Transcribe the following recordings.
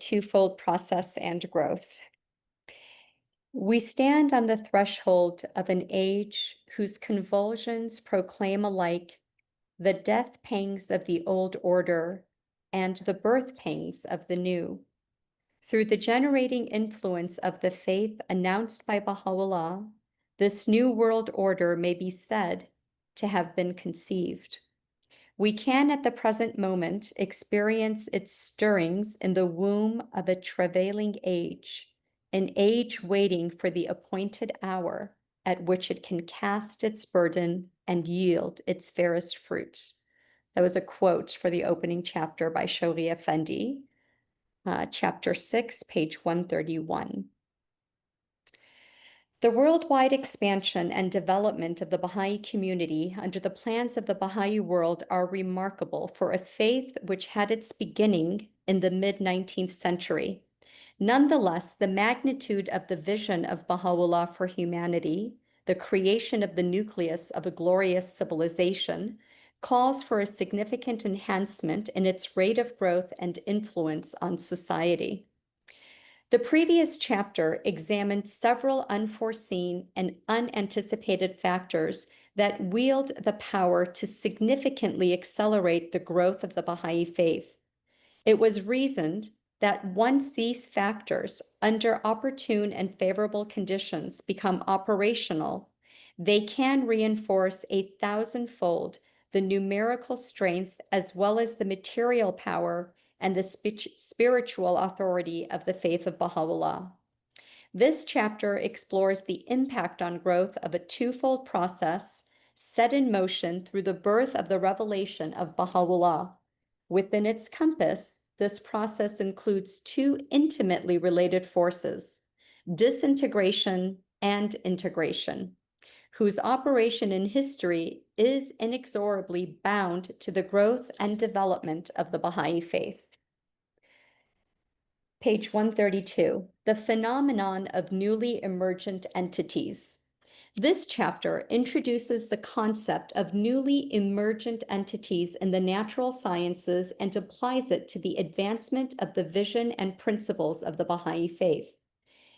twofold process and growth. We stand on the threshold of an age whose convulsions proclaim alike the death pangs of the old order and the birth pangs of the new. Through the generating influence of the faith announced by Baha'u'llah, this new world order may be said to have been conceived. We can at the present moment experience its stirrings in the womb of a travailing age, an age waiting for the appointed hour at which it can cast its burden and yield its fairest fruit. That was a quote for the opening chapter by Shoghi Effendi, chapter 6, page 131. The worldwide expansion and development of the Baha'i community under the plans of the Baha'i world are remarkable for a faith which had its beginning in the mid-19th century. Nonetheless, the magnitude of the vision of Baha'u'llah for humanity, the creation of the nucleus of a glorious civilization, calls for a significant enhancement in its rate of growth and influence on society. The previous chapter examined several unforeseen and unanticipated factors that wield the power to significantly accelerate the growth of the Baha'i faith. It was reasoned that once these factors, under opportune and favorable conditions, become operational, they can reinforce 1,000-fold the numerical strength as well as the material power and the spiritual authority of the faith of Baha'u'llah. This chapter explores the impact on growth of a twofold process set in motion through the birth of the revelation of Baha'u'llah. Within its compass, this process includes two intimately related forces, disintegration and integration, whose operation in history is inexorably bound to the growth and development of the Baha'i faith. Page 132, the phenomenon of newly emergent entities. This chapter introduces the concept of newly emergent entities in the natural sciences and applies it to the advancement of the vision and principles of the Baha'i faith.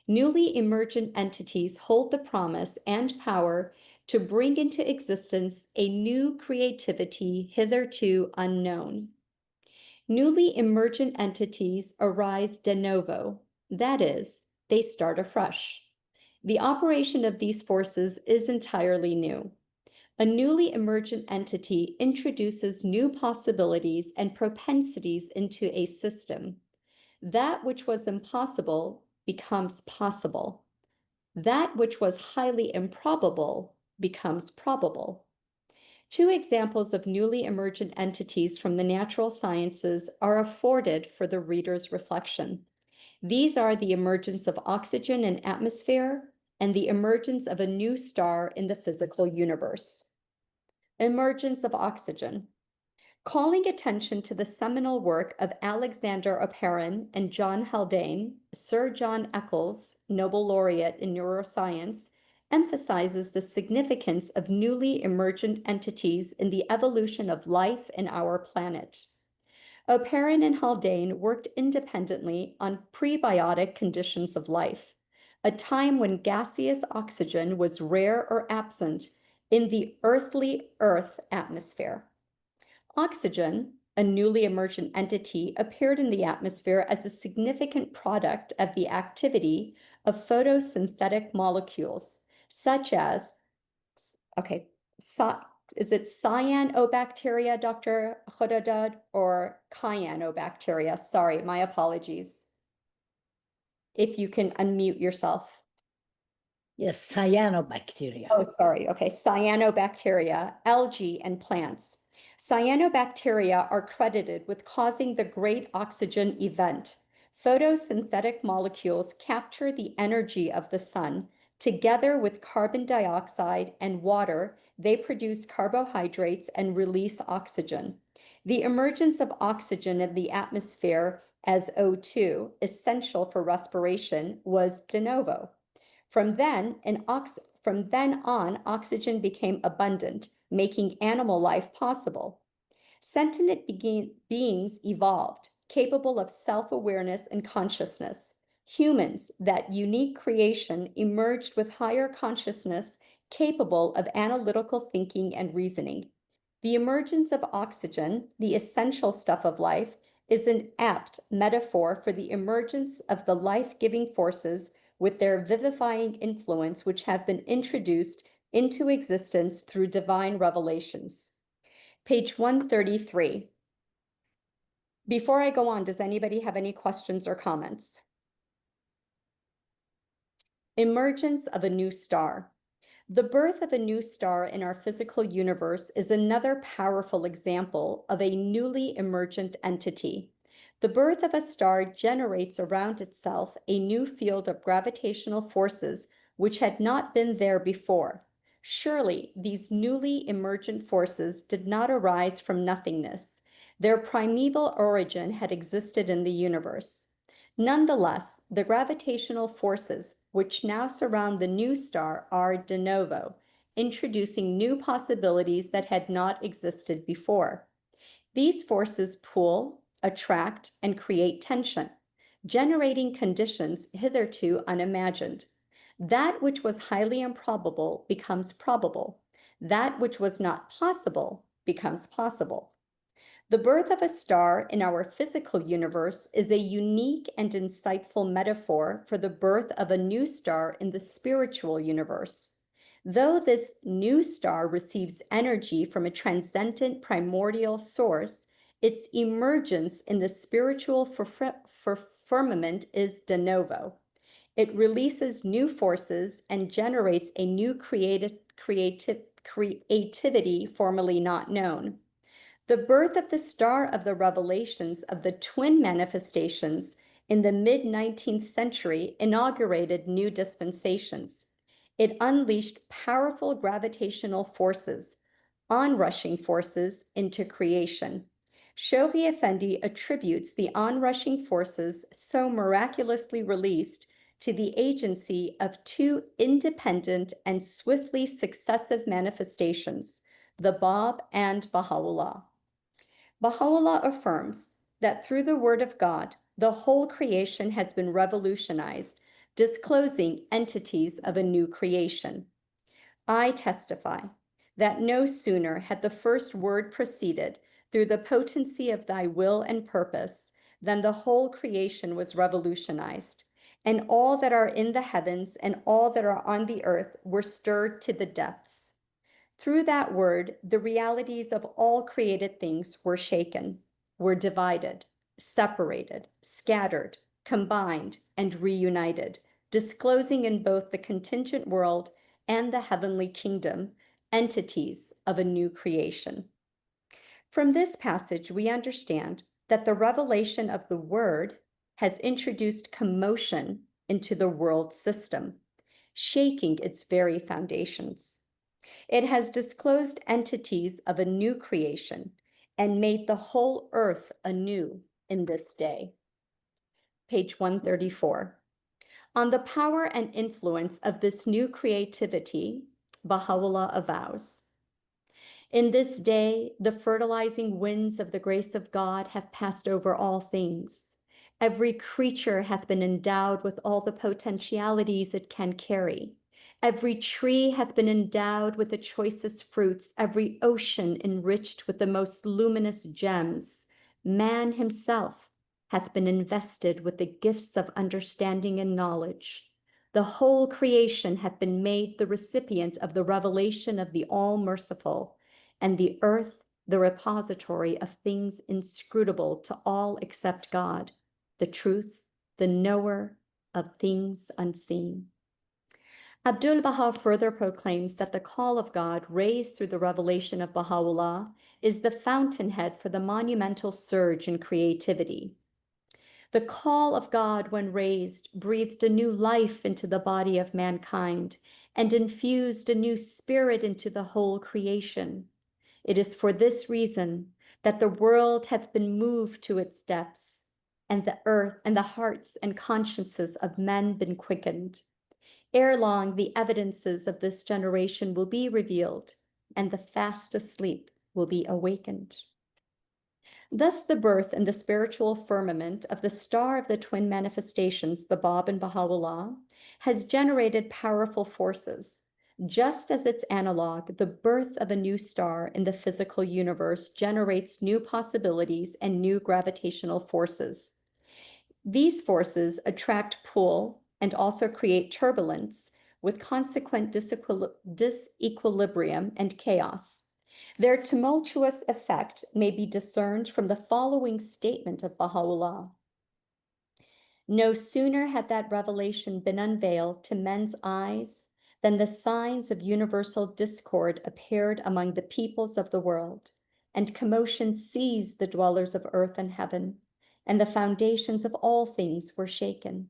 Newly emergent entities hold the promise and power to bring into existence a new creativity hitherto unknown. Newly emergent entities arise de novo, that is, they start afresh. The operation of these forces is entirely new. A newly emergent entity introduces new possibilities and propensities into a system. That which was impossible becomes possible. That which was highly improbable becomes probable. Two examples of newly emergent entities from the natural sciences are afforded for the reader's reflection. These are the emergence of oxygen in atmosphere and the emergence of a new star in the physical universe. Emergence of oxygen. Calling attention to the seminal work of Alexander Oparin and John Haldane, Sir John Eccles, Nobel laureate in neuroscience, emphasizes the significance of newly emergent entities in the evolution of life in our planet. Oparin and Haldane worked independently on prebiotic conditions of life, a time when gaseous oxygen was rare or absent in the earthly Earth atmosphere. Oxygen, a newly emergent entity, appeared in the atmosphere as a significant product of the activity of photosynthetic molecules, such as, is it cyanobacteria, Dr. Khodadad, or cyanobacteria? Sorry, my apologies. If you can unmute yourself. Yes, cyanobacteria. Oh, sorry. Okay, cyanobacteria, algae, and plants. Cyanobacteria are credited with causing the great oxygen event. Photosynthetic molecules capture the energy of the sun. Together with carbon dioxide and water, they produce carbohydrates and release oxygen. The emergence of oxygen in the atmosphere as O2, essential for respiration, was de novo. From then on, oxygen became abundant, making animal life possible. Sentient beings evolved, capable of self-awareness and consciousness. Humans, that unique creation, emerged with higher consciousness, capable of analytical thinking and reasoning. The emergence of oxygen, the essential stuff of life, is an apt metaphor for the emergence of the life-giving forces with their vivifying influence, which have been introduced into existence through divine revelations. Page 133. Before I go on, does anybody have any questions or comments? Emergence of a new star. The birth of a new star in our physical universe is another powerful example of a newly emergent entity. The birth of a star generates around itself a new field of gravitational forces which had not been there before. Surely these newly emergent forces did not arise from nothingness. Their primeval origin had existed in the universe. Nonetheless, the gravitational forces which now surround the new star are de novo, introducing new possibilities that had not existed before. These forces pull, attract, and create tension, generating conditions hitherto unimagined. That which was highly improbable becomes probable. That which was not possible becomes possible. The birth of a star in our physical universe is a unique and insightful metaphor for the birth of a new star in the spiritual universe. Though this new star receives energy from a transcendent primordial source, its emergence in the spiritual firmament is de novo. It releases new forces and generates a new creativity formerly not known. The birth of the star of the revelations of the twin manifestations in the mid-19th century inaugurated new dispensations. It unleashed powerful gravitational forces, onrushing forces, into creation. Shoghi Effendi attributes the onrushing forces so miraculously released to the agency of two independent and swiftly successive manifestations, the Bab and Baha'u'llah. Baha'u'llah affirms that through the Word of God, the whole creation has been revolutionized, disclosing entities of a new creation. I testify that no sooner had the first word proceeded through the potency of thy will and purpose than the whole creation was revolutionized, and all that are in the heavens and all that are on the earth were stirred to the depths. Through that word, the realities of all created things were shaken, were divided, separated, scattered, combined, and reunited, disclosing in both the contingent world and the heavenly kingdom entities of a new creation. From this passage, we understand that the revelation of the Word has introduced commotion into the world system, shaking its very foundations. It has disclosed entities of a new creation and made the whole earth anew in this day. Page 134. On the power and influence of this new creativity, Baha'u'llah avows, in this day, the fertilizing winds of the grace of God have passed over all things. Every creature hath been endowed with all the potentialities it can carry. Every tree hath been endowed with the choicest fruits, every ocean enriched with the most luminous gems. Man himself hath been invested with the gifts of understanding and knowledge. The whole creation hath been made the recipient of the revelation of the All-Merciful, and the earth the repository of things inscrutable to all except God, the truth, the knower of things unseen. Abdul-Baha further proclaims that the call of God raised through the revelation of Baha'u'llah is the fountainhead for the monumental surge in creativity. The call of God, when raised, breathed a new life into the body of mankind and infused a new spirit into the whole creation. It is for this reason that the world hath been moved to its depths, and the earth and the hearts and consciences of men been quickened. Ere long, the evidences of this generation will be revealed, and the fast asleep will be awakened. Thus, the birth in the spiritual firmament of the star of the twin manifestations, the Bab and Baha'u'llah, has generated powerful forces. Just as its analog, the birth of a new star in the physical universe generates new possibilities and new gravitational forces. These forces attract, pull, and also create turbulence with consequent disequilibrium and chaos. Their tumultuous effect may be discerned from the following statement of Baha'u'llah. No sooner had that revelation been unveiled to men's eyes than the signs of universal discord appeared among the peoples of the world, and commotion seized the dwellers of earth and heaven, and the foundations of all things were shaken.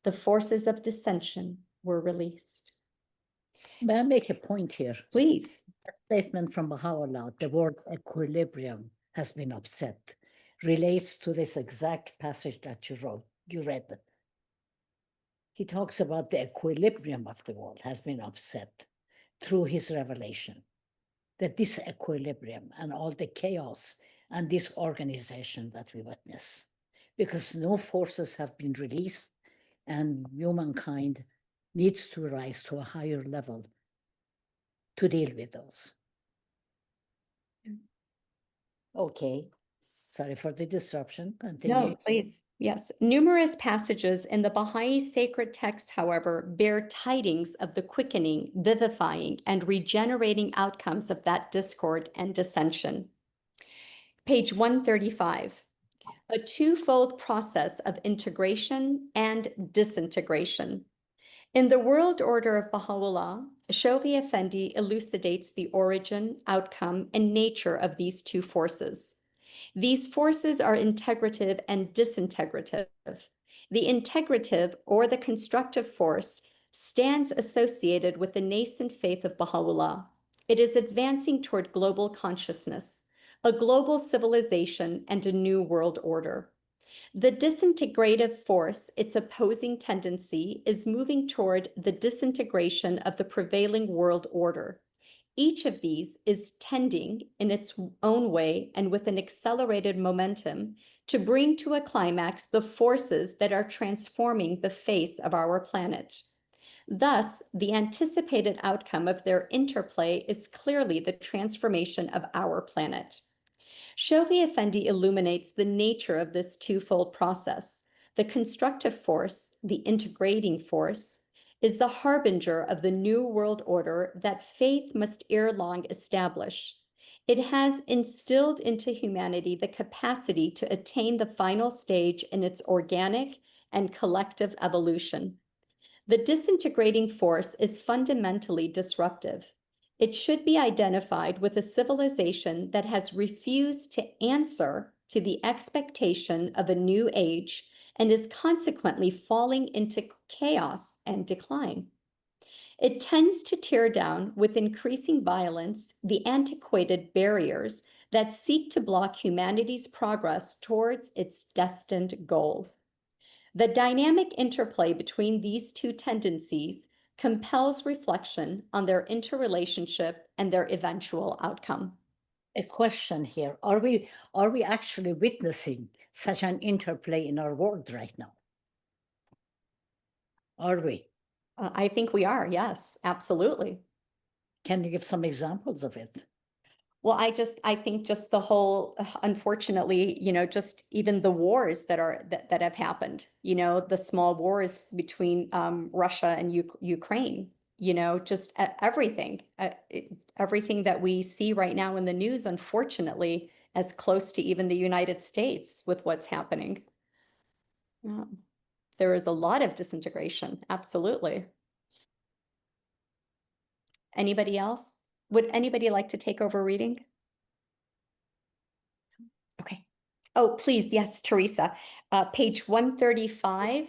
The forces of dissension were released. May I make a point here? Please. A statement from Baha'u'llah, the word equilibrium has been upset, relates to this exact passage that you read. He talks about the equilibrium of the world has been upset through his revelation. The disequilibrium and all the chaos and disorganization that we witness, because no forces have been released and humankind needs to rise to a higher level to deal with those. Okay, sorry for the disruption. Continue. No, please. Yes. Numerous passages in the Baha'i sacred texts, however, bear tidings of the quickening, vivifying, and regenerating outcomes of that discord and dissension. Page 135. A twofold process of integration and disintegration. In the world order of Baha'u'llah, Shoghi Effendi elucidates the origin, outcome, and nature of these two forces. These forces are integrative and disintegrative. The integrative, or the constructive force, stands associated with the nascent faith of Baha'u'llah. It is advancing toward global consciousness, a global civilization, and a new world order. The disintegrative force, its opposing tendency, is moving toward the disintegration of the prevailing world order. Each of these is tending in its own way and with an accelerated momentum to bring to a climax the forces that are transforming the face of our planet. Thus, the anticipated outcome of their interplay is clearly the transformation of our planet. Shoghi Effendi illuminates the nature of this twofold process. The constructive force, the integrating force, is the harbinger of the new world order that faith must ere long establish. It has instilled into humanity the capacity to attain the final stage in its organic and collective evolution. The disintegrating force is fundamentally disruptive. It should be identified with a civilization that has refused to answer to the expectation of a new age and is consequently falling into chaos and decline. It tends to tear down with increasing violence the antiquated barriers that seek to block humanity's progress towards its destined goal. The dynamic interplay between these two tendencies compels reflection on their interrelationship and their eventual outcome. A question here. Are we actually witnessing such an interplay in our world right now? Are we? I think we are, yes, absolutely. Can you give some examples of it? Well, I think just the whole, unfortunately, just even the wars that have happened, the small wars between Russia and Ukraine, just everything, everything that we see right now in the news, unfortunately, as close to even the United States with what's happening. There is a lot of disintegration, absolutely. Anybody else? Would anybody like to take over reading? Okay. Oh, please, yes, Teresa. Page 135,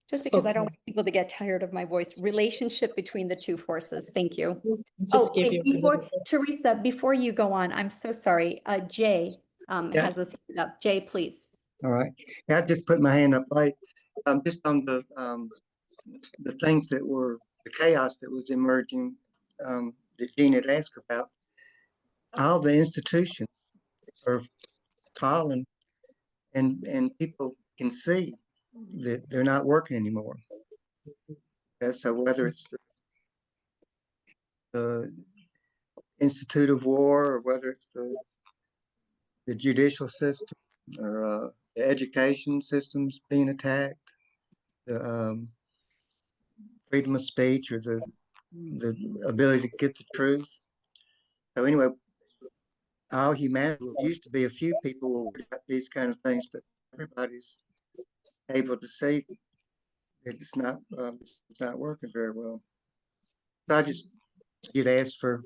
just because I don't want people to get tired of my voice. Relationship between the two forces. Thank you. Just gave you Teresa, before you go on, I'm so sorry. Jay has his hand up. Jay, please. All right. Yeah, I just put my hand up late. Just on the things that were the chaos that was emerging that Gene had asked about. All the institutions are fallen, and people can see that they're not working anymore. So whether it's the Institute of War, or whether it's the judicial system, or the education systems being attacked, the freedom of speech, or the ability to get the truth. So anyway, all humanity used to be a few people were worried about these kind of things, but everybody's able to see that it's not working very well. So I just you'd ask for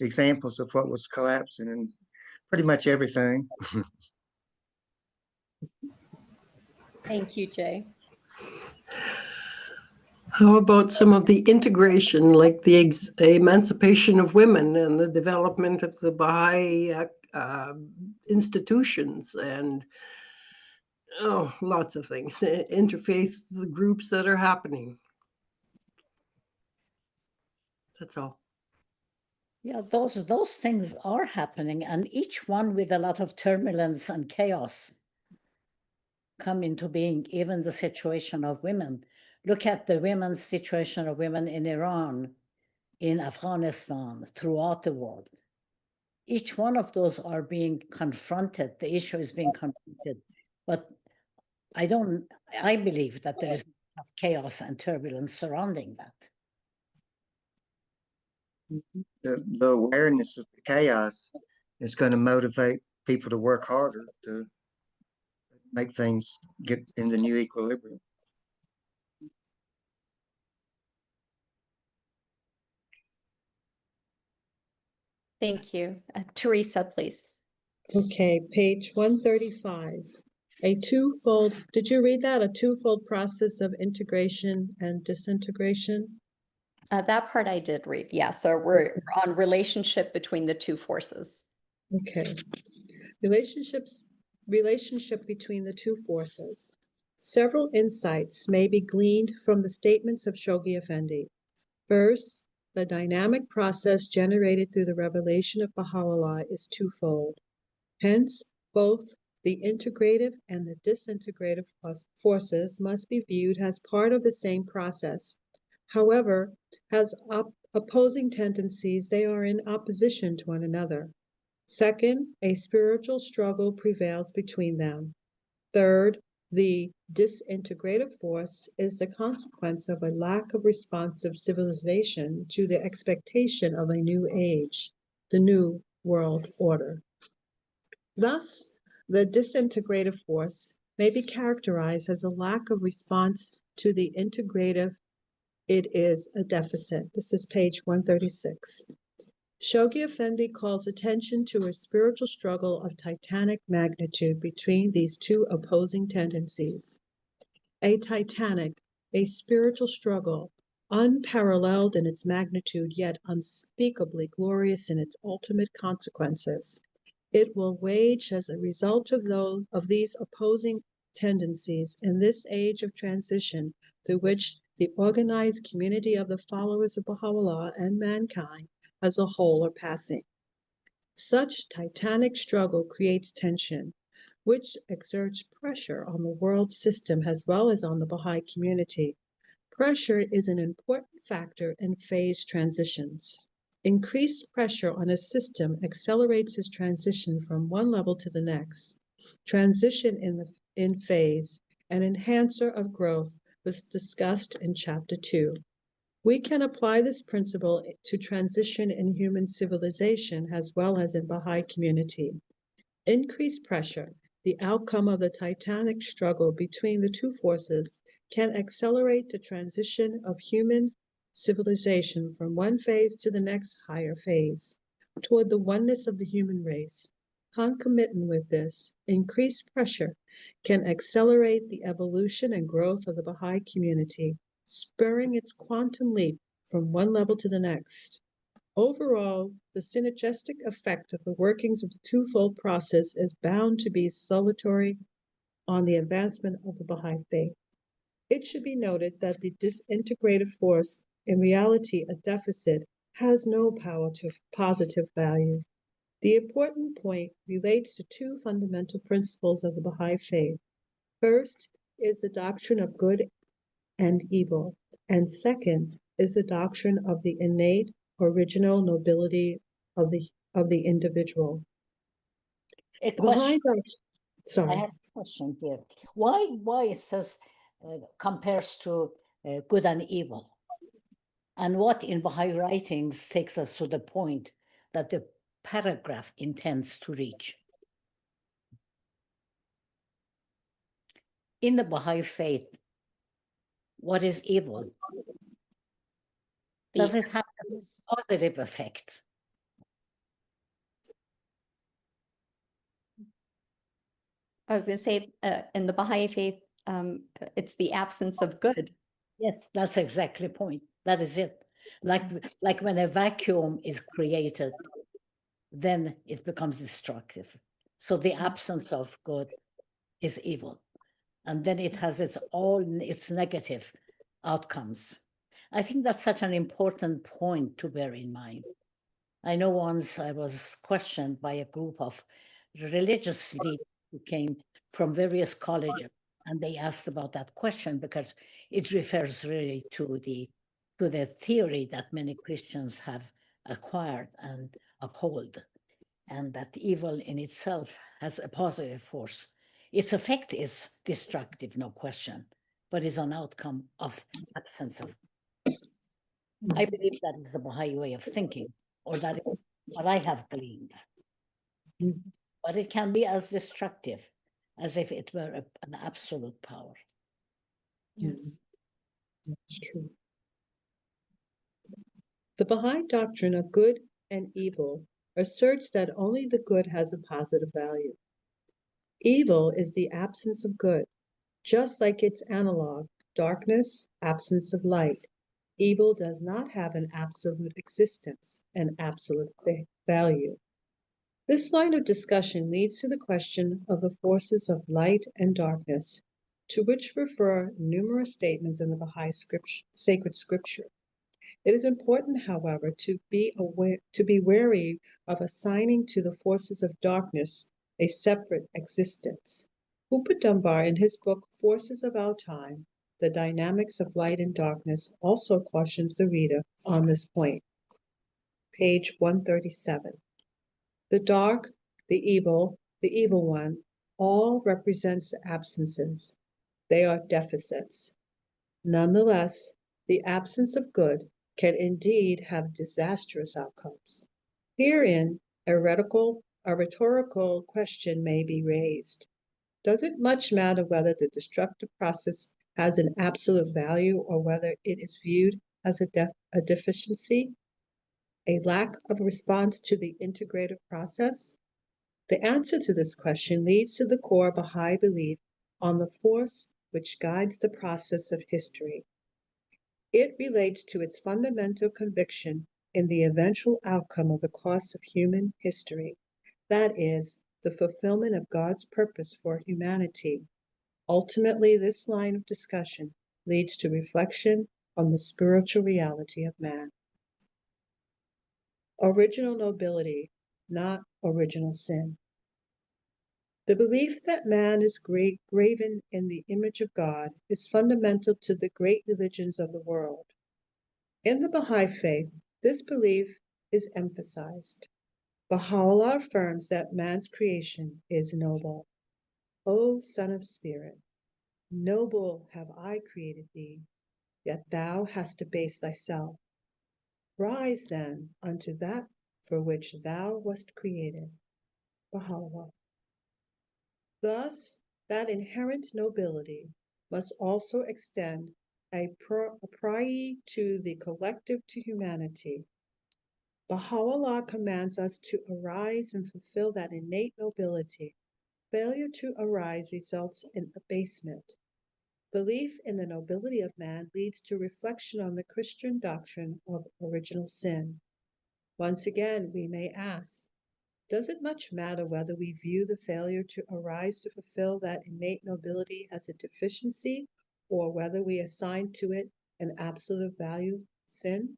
examples of what was collapsing, and pretty much everything. Thank you, Jay. How about some of the integration, like the emancipation of women and the development of the Baha'i institutions and lots of things, interfaith groups that are happening. That's all. Yeah, those things are happening, and each one with a lot of turbulence and chaos come into being. Even the situation of women. Look at the women's situation of women in Iran, in Afghanistan, throughout the world. Each one of those are being confronted. The issue is being confronted, but I believe that there is enough chaos and turbulence surrounding that. The awareness of the chaos is going to motivate people to work harder to make things get in the new equilibrium. Thank you. Teresa, please. Okay, page 135. Did you read that? A twofold process of integration and disintegration? That part I did read. Yeah, so we're on relationship between the two forces. Okay. Relationship between the two forces. Several insights may be gleaned from the statements of Shoghi Effendi. First, the dynamic process generated through the revelation of Baha'u'llah is twofold. Hence, both the integrative and the disintegrative forces must be viewed as part of the same process. However, as opposing tendencies, they are in opposition to one another. Second, a spiritual struggle prevails between them. Third, the disintegrative force is the consequence of a lack of responsive civilization to the expectation of a new age, the new world order. Thus, the disintegrative force may be characterized as a lack of response to the integrative. It is a deficit. This is page 136. Shoghi Effendi calls attention to a spiritual struggle of titanic magnitude between these two opposing tendencies. A spiritual struggle, unparalleled in its magnitude, yet unspeakably glorious in its ultimate consequences. It will wage as a result of these opposing tendencies in this age of transition through which the organized community of the followers of Baha'u'llah and mankind as a whole are passing. Such titanic struggle creates tension, which exerts pressure on the world system as well as on the Baha'i community. Pressure is an important factor in phase transitions. Increased pressure on a system accelerates its transition from one level to the next. Transition in phase, an enhancer of growth, was discussed in Chapter 2. We can apply this principle to transition in human civilization as well as in Baha'i community. Increased pressure, the outcome of the titanic struggle between the two forces, can accelerate the transition of human civilization from one phase to the next higher phase, toward the oneness of the human race. Concomitant with this, increased pressure can accelerate the evolution and growth of the Baha'i community, spurring its quantum leap from one level to the next. Overall, the synergistic effect of the workings of the twofold process is bound to be salutary on the advancement of the Baha'i faith. It should be noted that the disintegrative force, in reality a deficit, has no positive value. The important point relates to two fundamental principles of the Baha'i faith. First is the doctrine of good and evil, and second is the doctrine of the innate original nobility of the individual. A The Baha'i question. I sorry. have a question here. Why it says compares to good and evil? And what in Baha'i writings takes us to the point that the paragraph intends to reach? In the Baha'i faith, what is evil? Does it have a positive effect? I was going to say, in the Baha'i faith, it's the absence of good. Yes, that's exactly the point. That is it. Like when a vacuum is created, then it becomes destructive. So the absence of good is evil. And then it has its negative outcomes. I think that's such an important point to bear in mind. I know once I was questioned by a group of religious leaders who came from various colleges, and they asked about that question because it refers really to the theory that many Christians have acquired and uphold, and that evil in itself has a positive force. Its effect is destructive, no question, but is an outcome of absence of. I believe that is the Baha'i way of thinking, or that is what I have gleaned. But it can be as destructive as if it were an absolute power. Yes. That's true. The Baha'i doctrine of good and evil asserts that only the good has a positive value. Evil is the absence of good, just like its analog, darkness, absence of light. Evil does not have an absolute existence, an absolute value. This line of discussion leads to the question of the forces of light and darkness, to which refer numerous statements in the Baha'i sacred scripture. It is important, however, to be wary of assigning to the forces of darkness a separate existence. Rupert Dunbar, in his book Forces of Our Time, The Dynamics of Light and Darkness, also cautions the reader on this point. Page 137. The dark, the evil one, all represents absences. They are deficits. Nonetheless, the absence of good can indeed have disastrous outcomes. Herein, a rhetorical question may be raised. Does it much matter whether the destructive process has an absolute value or whether it is viewed as a deficiency, a lack of response to the integrative process? The answer to this question leads to the core Baha'i belief on the force which guides the process of history. It relates to its fundamental conviction in the eventual outcome of the course of human history, that is, the fulfillment of God's purpose for humanity. Ultimately, this line of discussion leads to reflection on the spiritual reality of man. Original nobility, not original sin. The belief that man is graven in the image of God is fundamental to the great religions of the world. In the Baha'i faith, this belief is emphasized. Baha'u'llah affirms that man's creation is noble. O Son of Spirit, noble have I created thee, yet thou hast debased thyself. Rise then unto that for which thou wast created. Baha'u'llah. Thus, that inherent nobility must also extend a priority to the collective, to humanity. Baha'u'llah commands us to arise and fulfill that innate nobility. Failure to arise results in abasement. Belief in the nobility of man leads to reflection on the Christian doctrine of original sin. Once again, we may ask, does it much matter whether we view the failure to arise to fulfill that innate nobility as a deficiency, or whether we assign to it an absolute value, sin?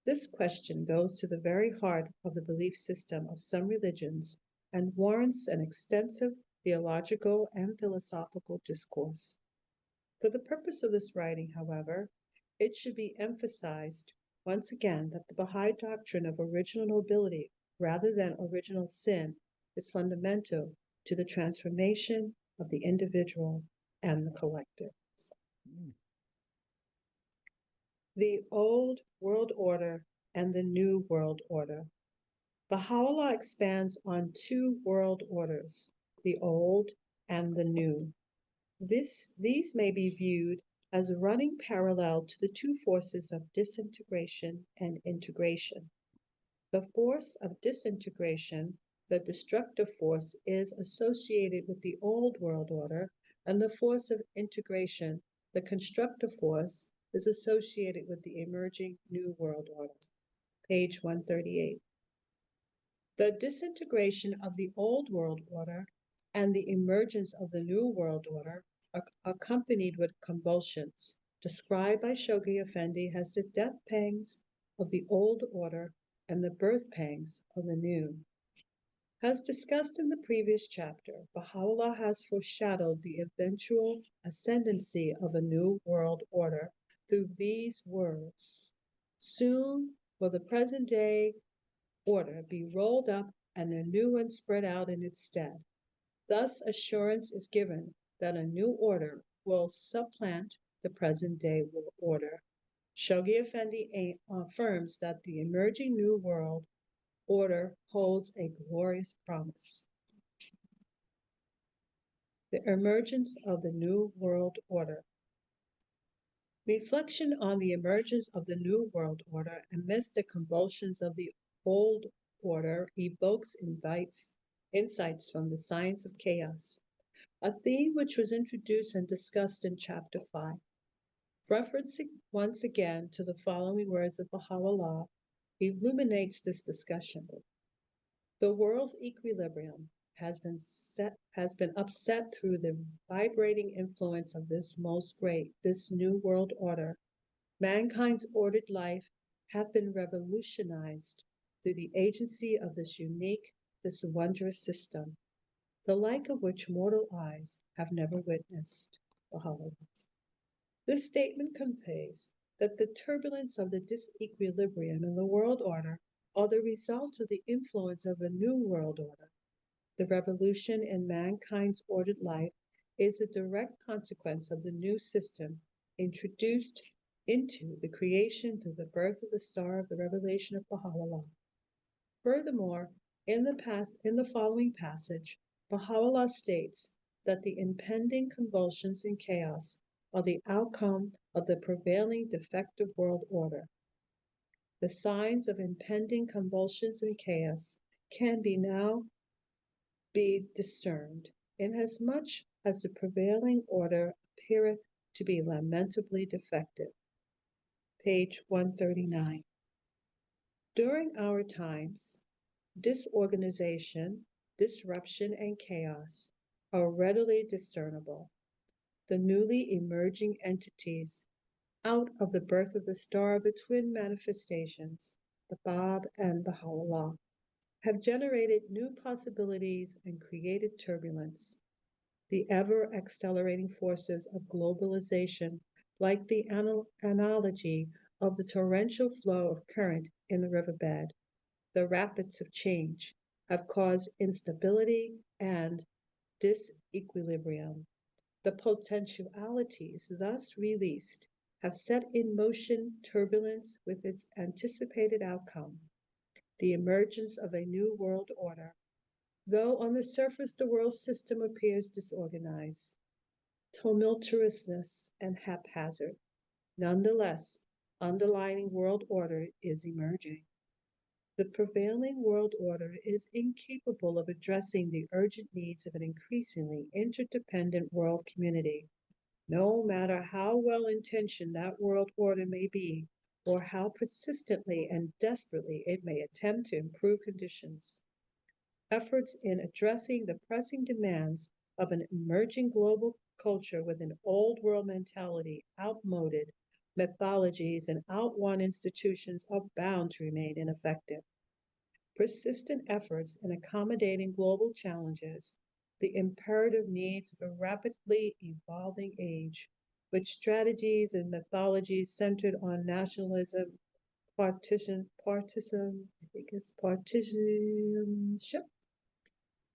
This question goes to the very heart of the belief system of some religions and warrants an extensive theological and philosophical discourse. For the purpose of this writing, however, it should be emphasized once again that the Baha'i doctrine of original nobility rather than original sin is fundamental to the transformation of the individual and the collective. The Old World Order and the New World Order. Baha'u'llah expands on two world orders, the old and the new. These may be viewed as running parallel to the two forces of disintegration and integration. The force of disintegration, the destructive force, is associated with the old world order, and the force of integration, the constructive force, is associated with the emerging new world order. Page 138. The disintegration of the old world order and the emergence of the new world order are accompanied with convulsions, described by Shoghi Effendi as the death pangs of the old order and the birth pangs of the new. As discussed in the previous chapter, Baha'u'llah has foreshadowed the eventual ascendancy of a new world order through these words. Soon will the present day order be rolled up and a new one spread out in its stead. Thus assurance is given that a new order will supplant the present day order. Shoghi Effendi affirms that the emerging new world order holds a glorious promise. The emergence of the new world order. Reflection on the emergence of the new world order amidst the convulsions of the old order evokes insights from the science of chaos, a theme which was introduced and discussed in chapter 5. Referencing once again to the following words of Baha'u'llah illuminates this discussion. The world's equilibrium has been upset through the vibrating influence of this new world order. Mankind's ordered life have been revolutionized through the agency of this wondrous system, the like of which mortal eyes have never witnessed. Baha'u'llah. This statement conveys that the turbulence of the disequilibrium in the world order are the result of the influence of a new world order. The revolution in mankind's ordered life is a direct consequence of the new system introduced into the creation through the birth of the star of the revelation of Baha'u'llah. Furthermore, in the following passage, Baha'u'llah states that the impending convulsions and chaos are the outcome of the prevailing defective world order. The signs of impending convulsions and chaos can now be discerned, inasmuch as the prevailing order appeareth to be lamentably defective. Page 139. During our times, disorganization, disruption, and chaos are readily discernible. The newly emerging entities out of the birth of the star of the twin manifestations, the Bab and Baha'u'llah, have generated new possibilities and created turbulence. The ever-accelerating forces of globalization, like the analogy of the torrential flow of current in the riverbed, the rapids of change, have caused instability and disequilibrium. The potentialities thus released have set in motion turbulence with its anticipated outcome, the emergence of a new world order. Though on the surface the world system appears disorganized, tumultuousness, and haphazard, nonetheless, underlying world order is emerging. The prevailing world order is incapable of addressing the urgent needs of an increasingly interdependent world community, no matter how well-intentioned that world order may be, or how persistently and desperately it may attempt to improve conditions. Efforts in addressing the pressing demands of an emerging global culture with an old world mentality outmoded methodologies, and outworn institutions are bound to remain ineffective. Persistent efforts in accommodating global challenges, the imperative needs of a rapidly evolving age, with strategies and methodologies centered on nationalism, partisanship,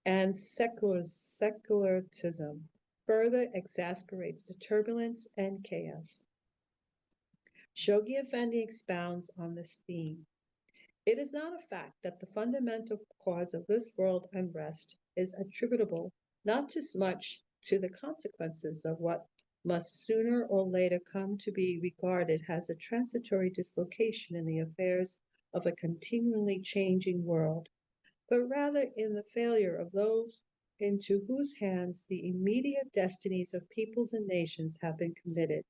and secularism, further exasperates the turbulence and chaos. Shoghi Effendi expounds on this theme. It is not a fact that the fundamental cause of this world unrest is attributable not too much to the consequences of what must sooner or later come to be regarded as a transitory dislocation in the affairs of a continually changing world, but rather in the failure of those into whose hands the immediate destinies of peoples and nations have been committed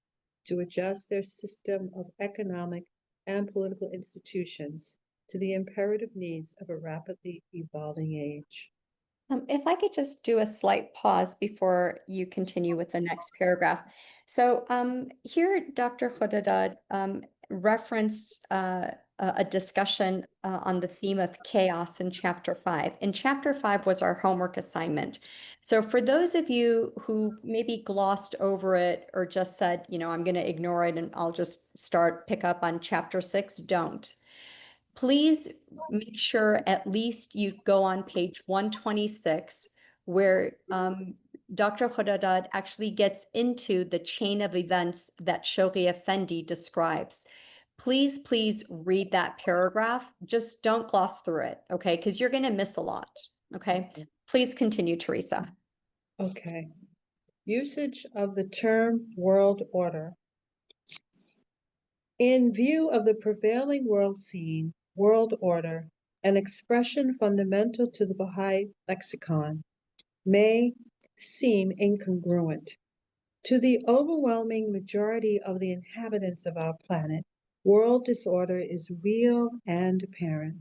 to adjust their system of economic and political institutions to the imperative needs of a rapidly evolving age. If I could just do a slight pause before you continue with the next paragraph. So here, Dr. Khodadad referenced a discussion on the theme of chaos in Chapter 5. And Chapter 5 was our homework assignment. So for those of you who maybe glossed over it or just said, I'm going to ignore it and I'll just pick up on Chapter 6, don't. Please make sure at least you go on page 126, where Dr. Khodadad actually gets into the chain of events that Shoghi Effendi describes. Please, please read that paragraph. Just don't gloss through it, okay? Because you're going to miss a lot, okay? Please continue, Teresa. Okay. Usage of the term world order. In view of the prevailing world scene, world order, an expression fundamental to the Baha'i lexicon, may seem incongruent. To the overwhelming majority of the inhabitants of our planet, world disorder is real and apparent.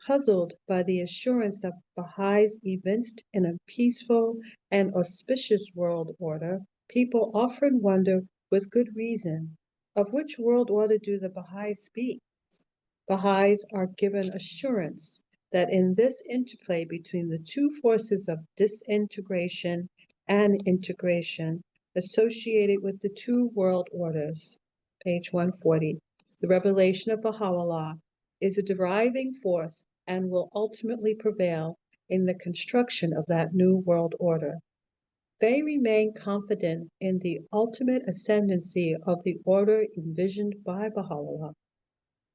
Puzzled by the assurance that Baha'is evinced in a peaceful and auspicious world order, people often wonder, with good reason, of which world order do the Baha'is speak? Baha'is are given assurance that in this interplay between the two forces of disintegration and integration associated with the two world orders, page 140, the revelation of Baha'u'llah is a driving force and will ultimately prevail in the construction of that new world order. They remain confident in the ultimate ascendancy of the order envisioned by Baha'u'llah.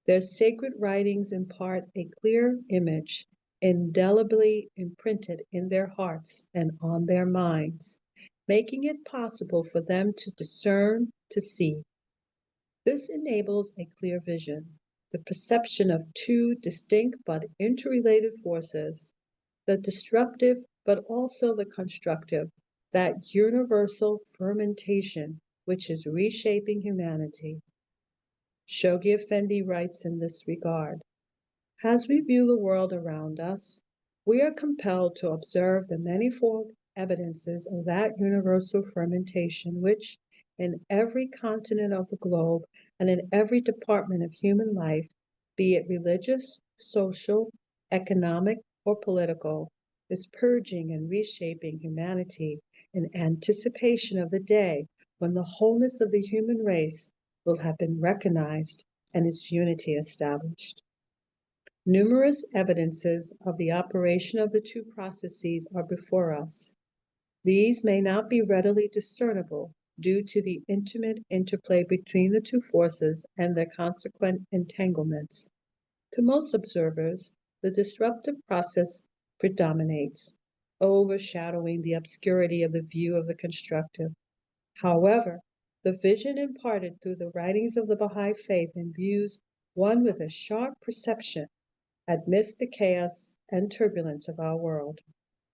Their sacred writings impart a clear image, indelibly imprinted in their hearts and on their minds, making it possible for them to discern, to see. This enables a clear vision, the perception of two distinct but interrelated forces, the destructive but also the constructive, that universal fermentation which is reshaping humanity. Shoghi Effendi writes in this regard, as we view the world around us, we are compelled to observe the manifold evidences of that universal fermentation which, in every continent of the globe and in every department of human life, be it religious, social, economic, or political, is purging and reshaping humanity in anticipation of the day when the wholeness of the human race will have been recognized and its unity established. Numerous evidences of the operation of the two processes are before us. These may not be readily discernible due to the intimate interplay between the two forces and their consequent entanglements. To most observers, the disruptive process predominates, overshadowing the obscurity of the view of the constructive. However, the vision imparted through the writings of the Baha'i faith imbues one with a sharp perception amidst the chaos and turbulence of our world.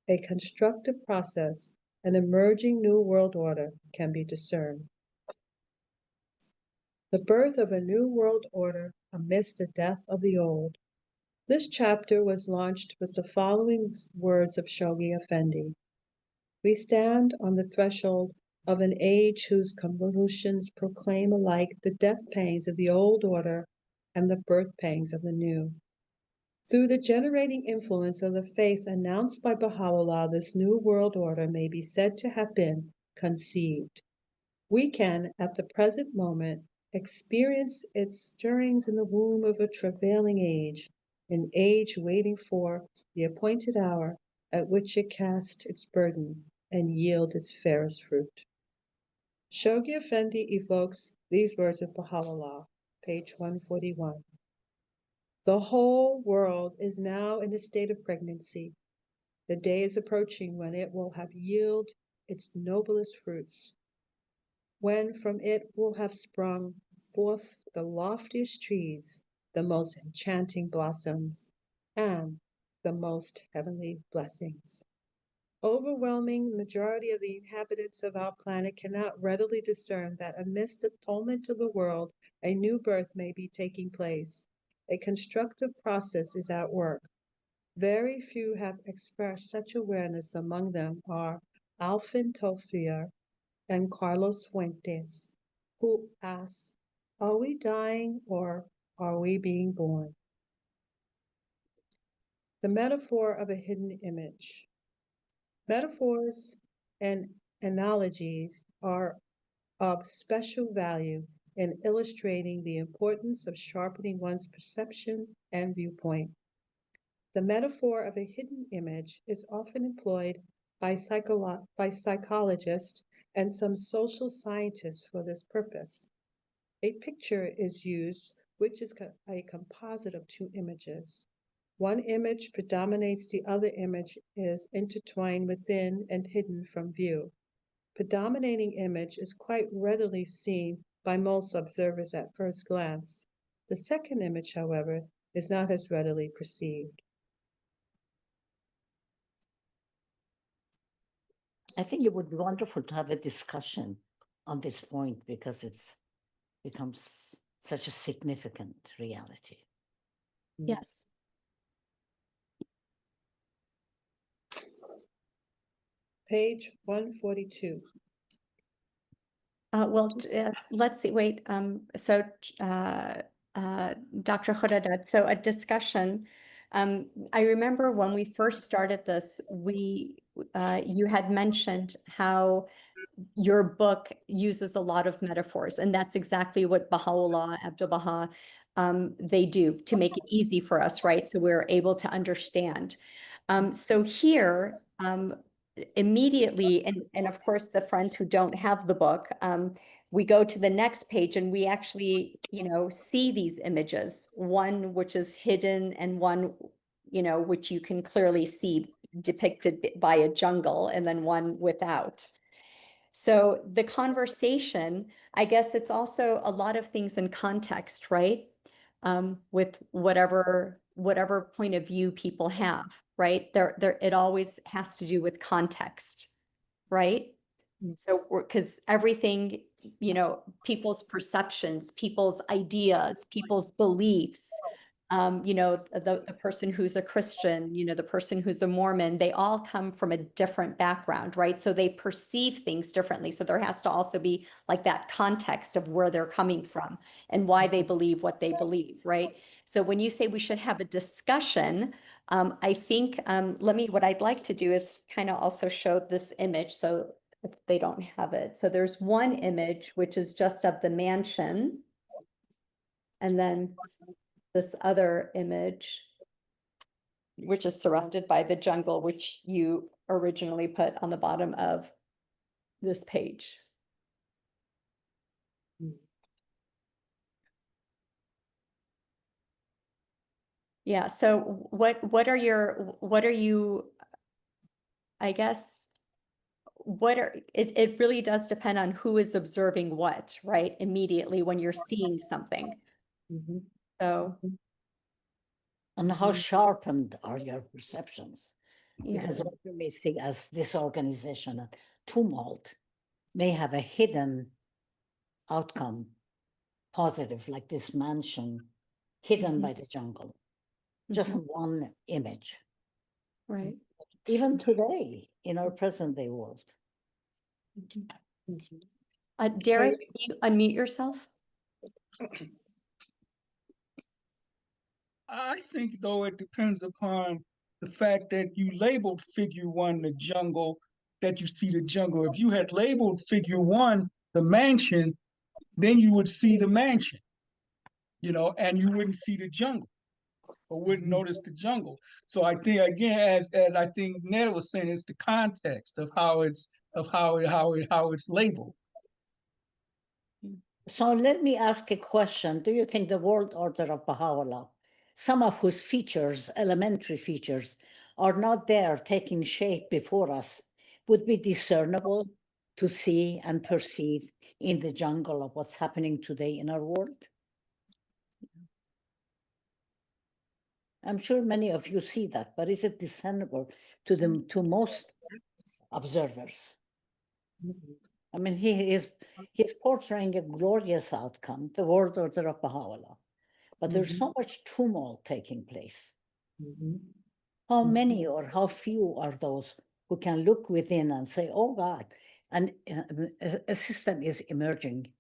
A constructive process, an emerging new world order can be discerned. The birth of a new world order amidst the death of the old. This chapter was launched with the following words of Shoghi Effendi. We stand on the threshold of an age whose convulsions proclaim alike the death pangs of the old order and the birth pangs of the new. Through the generating influence of the faith announced by Baha'u'llah, this new world order may be said to have been conceived. We can, at the present moment, experience its stirrings in the womb of a travailing age, an age waiting for the appointed hour at which it cast its burden and yield its fairest fruit. Shoghi Effendi evokes these words of Baha'u'llah, page 141. The whole world is now in a state of pregnancy. The day is approaching when it will have yielded its noblest fruits, when from it will have sprung forth the loftiest trees, the most enchanting blossoms, and the most heavenly blessings. Overwhelming majority of the inhabitants of our planet cannot readily discern that amidst the tumult of the world, a new birth may be taking place. A constructive process is at work. Very few have expressed such awareness. Among them are Alfin Tofia and Carlos Fuentes, who asks, are we dying or are we being born? The metaphor of a hidden image. Metaphors and analogies are of special value in illustrating the importance of sharpening one's perception and viewpoint. The metaphor of a hidden image is often employed by psychologists and some social scientists for this purpose. A picture is used, which is a composite of two images. One image predominates, the other image is intertwined within and hidden from view. Predominating image is quite readily seen by most observers at first glance. The second image, however, is not as readily perceived. I think it would be wonderful to have a discussion on this point because it's becomes such a significant reality. Yes. Page 142. Let's see. Wait. Dr. Khodadad, so a discussion. I remember when we first started this, you had mentioned how your book uses a lot of metaphors, and that's exactly what Baha'u'llah, Abdu'l-Baha, they do to make it easy for us, right? So we're able to understand. So here, immediately, and of course, the friends who don't have the book, we go to the next page and we actually, see these images, one which is hidden and one, which you can clearly see depicted by a jungle, and then one without. So the conversation, I guess it's also a lot of things in context, right? With whatever point of view people have, right? It always has to do with context, right? So because everything, people's perceptions, people's ideas, people's beliefs, the person who's a Christian, the person who's a Mormon, they all come from a different background, right? So they perceive things differently. So there has to also be like that context of where they're coming from and why they believe what they believe, right? So when you say we should have a discussion, I think, what I'd like to do is kind of also show this image. So if they don't have it. So there's one image, which is just of the mansion. And then this other image, which is surrounded by the jungle, which you originally put on the bottom of this page. Yeah, so what are you, I guess, it really does depend on who is observing what, right? Immediately when you're seeing something. So. And how sharpened are your perceptions? Yeah. Because what you may see as disorganization and tumult may have a hidden outcome, positive, like this mansion hidden by the jungle, just in one image. Right. Even today, in our present day world. Derek, can you unmute yourself? I think, though, it depends upon the fact that you labeled figure one the jungle, that you see the jungle. If you had labeled figure one the mansion, then you would see the mansion, and you wouldn't see the jungle or wouldn't notice the jungle. So I think, again, as I think Netta was saying, it's the context of how it's labeled. So let me ask a question. Do you think the world order of Baha'u'llah, some of whose features, elementary features, are not there taking shape before us, would be discernible to see and perceive in the jungle of what's happening today in our world? I'm sure many of you see that, but is it discernible to most observers? I mean, he's portraying a glorious outcome, the world order of Baha'u'llah. But there's so much tumult taking place. How many or how few are those who can look within and say, oh God, and a system is emerging?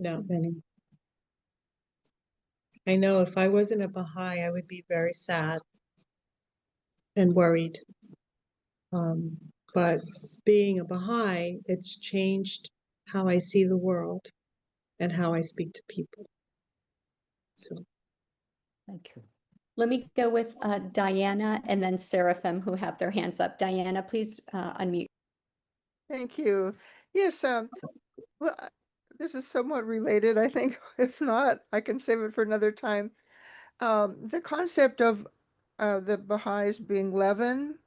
Not many. I know if I wasn't a Baha'i, I would be very sad and worried. But being a Baha'i, it's changed how I see the world and how I speak to people. So, Thank you. Let me go with Diana and then Seraphim, who have their hands up. Diana, please unmute. Thank you. Yes, well, this is somewhat related, I think. If not, I can save it for another time. The concept of the Baha'is being leaven,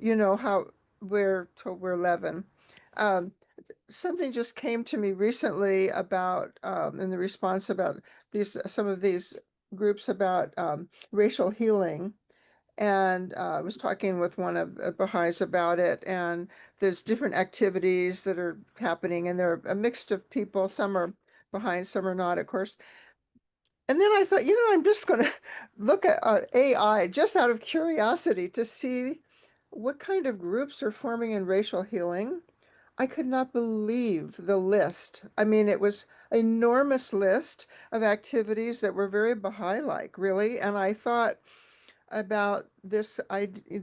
how we're told we're leaven. Something just came to me recently about, in the response about some of these groups about racial healing. And I was talking with one of the Baha'is about it, and there's different activities that are happening, and they're a mix of people. Some are Baha'i, some are not, of course. And then I thought, I'm just going to look at AI just out of curiosity to see what kind of groups are forming in racial healing. I could not believe the list. I mean, it was an enormous list of activities that were very Baha'i-like, really. And I thought about this,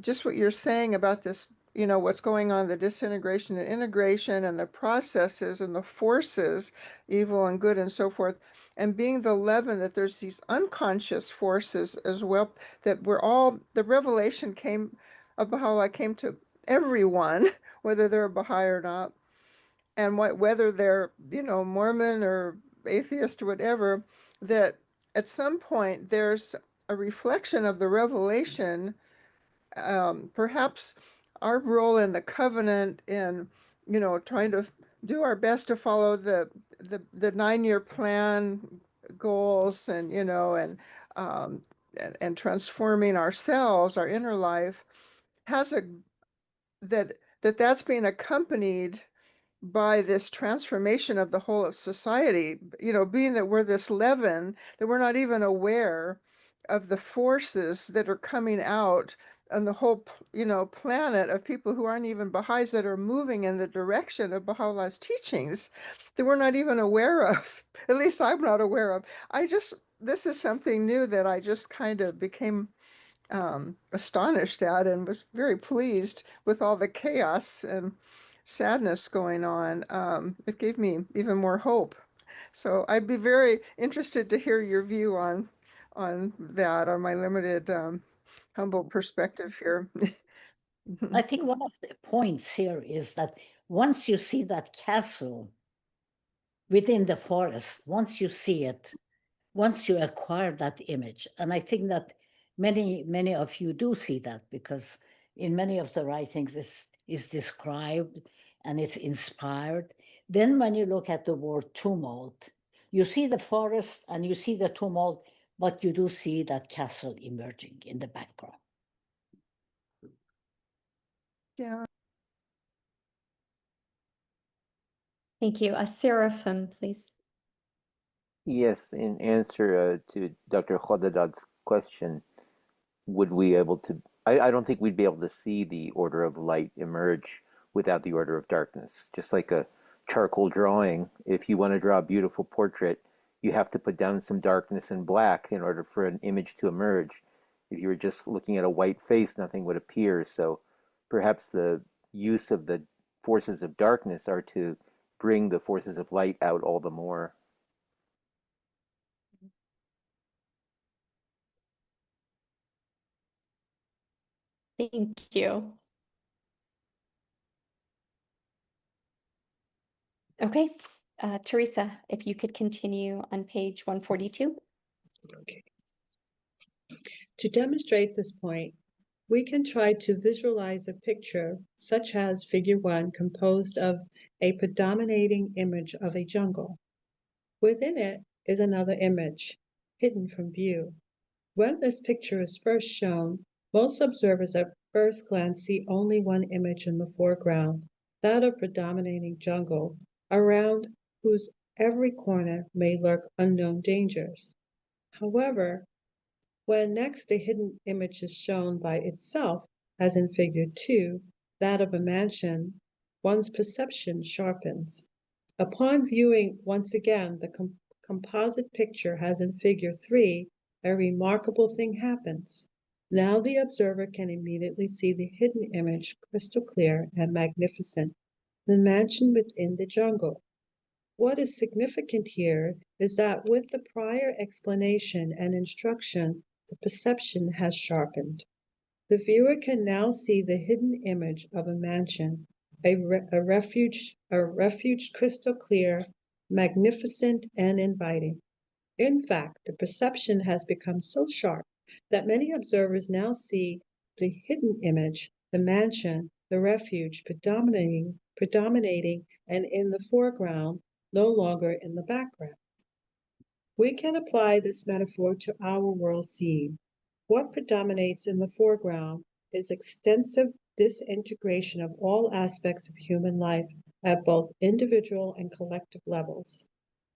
just what you're saying about this, what's going on, the disintegration and integration and the processes and the forces, evil and good and so forth, and being the leaven, that there's these unconscious forces as well, that the revelation of Baha'u'llah came to everyone, whether they're a Baha'i or not, and whether they're, Mormon or atheist or whatever, that at some point there's a reflection of the revelation, perhaps our role in the covenant in, trying to do our best to follow the 9-year plan goals and, and transforming ourselves, our inner life, has that's being accompanied by this transformation of the whole of society, being that we're this leaven, that we're not even aware of the forces that are coming out on the whole, planet of people who aren't even Baha'is, that are moving in the direction of Baha'u'llah's teachings that we're not even aware of. At least I'm not aware of. This is something new that I just kind of became astonished at, and was very pleased with all the chaos and sadness going on. It gave me even more hope. So I'd be very interested to hear your view on that, on my limited humble perspective here. I think one of the points here is that once you see that castle within the forest, once you see it, once you acquire that image, and I think that many of you do see that, because in many of the writings is described and it's inspired. Then when you look at the word tumult, you see the forest and you see the tumult, but you do see that castle emerging in the background. Yeah. Thank you. Seraphim, please. Yes, in answer to Dr. Khodadad's question, would we able to, I don't think we'd be able to see the order of light emerge without the order of darkness. Just like a charcoal drawing, if you want to draw a beautiful portrait, you have to put down some darkness and black in order for an image to emerge. If you were just looking at a white face, nothing would appear. So perhaps the use of the forces of darkness are to bring the forces of light out all the more. Thank you. Okay, Teresa, if you could continue on page 142. Okay. To demonstrate this point, we can try to visualize a picture such as figure 1 composed of a predominating image of a jungle. Within it is another image, hidden from view. When this picture is first shown, most observers at first glance see only one image in the foreground, that of predominating jungle, around whose every corner may lurk unknown dangers. However, when next the hidden image is shown by itself, as in figure 2, that of a mansion, one's perception sharpens. Upon viewing once again the composite picture as in figure 3, a remarkable thing happens. Now the observer can immediately see the hidden image crystal clear and magnificent, the mansion within the jungle. What is significant here is that with the prior explanation and instruction, the perception has sharpened. The viewer can now see the hidden image of a mansion, a refuge crystal clear, magnificent, and inviting. In fact, the perception has become so sharp that many observers now see the hidden image, the mansion, the refuge predominating and in the foreground, no longer in the background. We can apply this metaphor to our world scene. What predominates in the foreground is extensive disintegration of all aspects of human life at both individual and collective levels.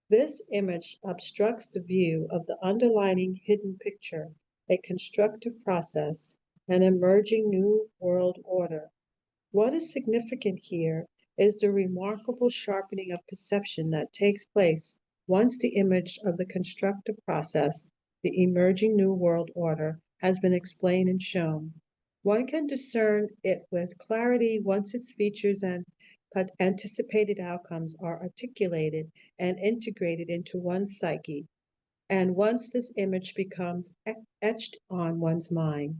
This image obstructs the view of the underlying hidden picture, a constructive process, an emerging new world order. What is significant here is the remarkable sharpening of perception that takes place once the image of the constructive process, the emerging new world order, has been explained and shown. One can discern it with clarity once its features and anticipated outcomes are articulated and integrated into one's psyche, and once this image becomes etched on one's mind.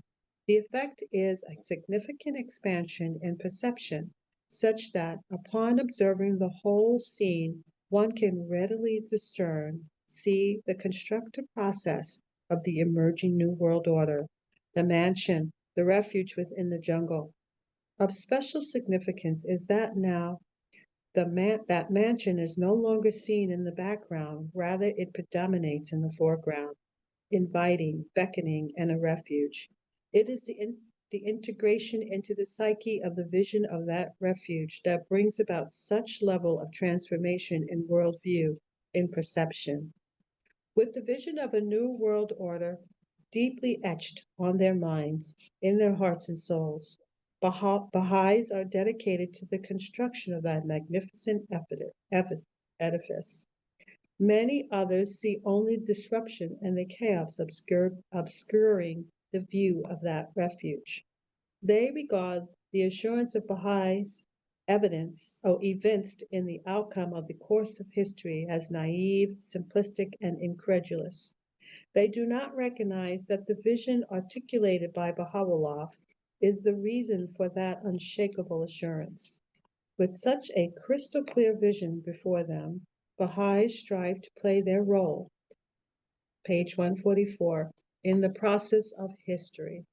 The effect is a significant expansion in perception, such that upon observing the whole scene, one can readily discern, see the constructive process of the emerging new world order, the mansion, the refuge within the jungle. Of special significance is that now that mansion is no longer seen in the background, rather it predominates in the foreground, inviting, beckoning, and a refuge. It is the integration into the psyche of the vision of that refuge that brings about such level of transformation in worldview, in perception. With the vision of a new world order deeply etched on their minds, in their hearts and souls, Baha'is are dedicated to the construction of that magnificent edifice. Many others see only disruption and the chaos obscuring the view of that refuge. They regard the assurance of Baha'is evinced in the outcome of the course of history as naive, simplistic, and incredulous. They do not recognize that the vision articulated by Baha'u'llah is the reason for that unshakable assurance. With such a crystal clear vision before them, Baha'is strive to play their role, page 144, in the process of history,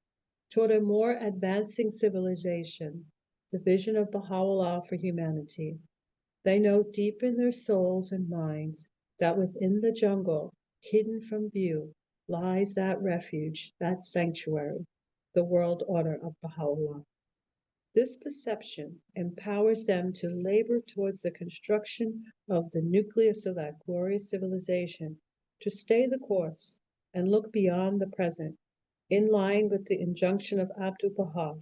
toward a more advancing civilization, the vision of Baha'u'llah for humanity. They know deep in their souls and minds that within the jungle, hidden from view, lies that refuge, that sanctuary, the world order of Baha'u'llah. This perception empowers them to labor towards the construction of the nucleus of that glorious civilization, to stay the course and look beyond the present, in line with the injunction of Abdu'l-Baha.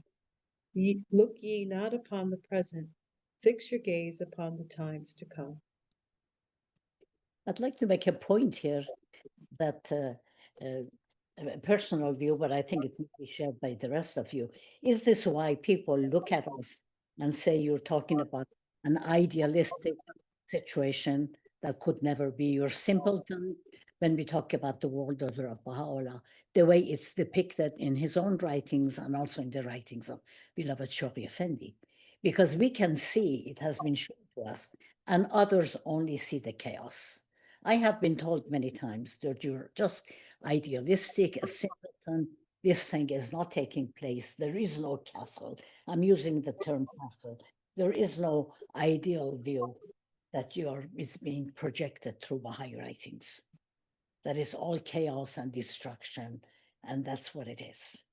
Look ye not upon the present, fix your gaze upon the times to come. I'd like to make a point here that a personal view, but I think it may be shared by the rest of you. Is this why people look at us and say you're talking about an idealistic situation that could never be? You're simpleton when we talk about the world order of Baha'u'llah, the way it's depicted in his own writings and also in the writings of beloved Shoghi Effendi. Because we can see it has been shown to us, and others only see the chaos. I have been told many times that you're just idealistic, a simpleton. This thing is not taking place. There is no castle. I'm using the term castle. There is no ideal view that is being projected through Baha'i writings. That is all chaos and destruction, and that's what it is.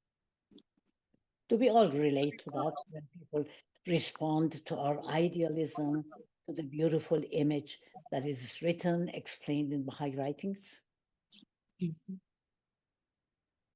Do we all relate to that when people respond to our idealism, to the beautiful image that is written, explained in Baha'i writings?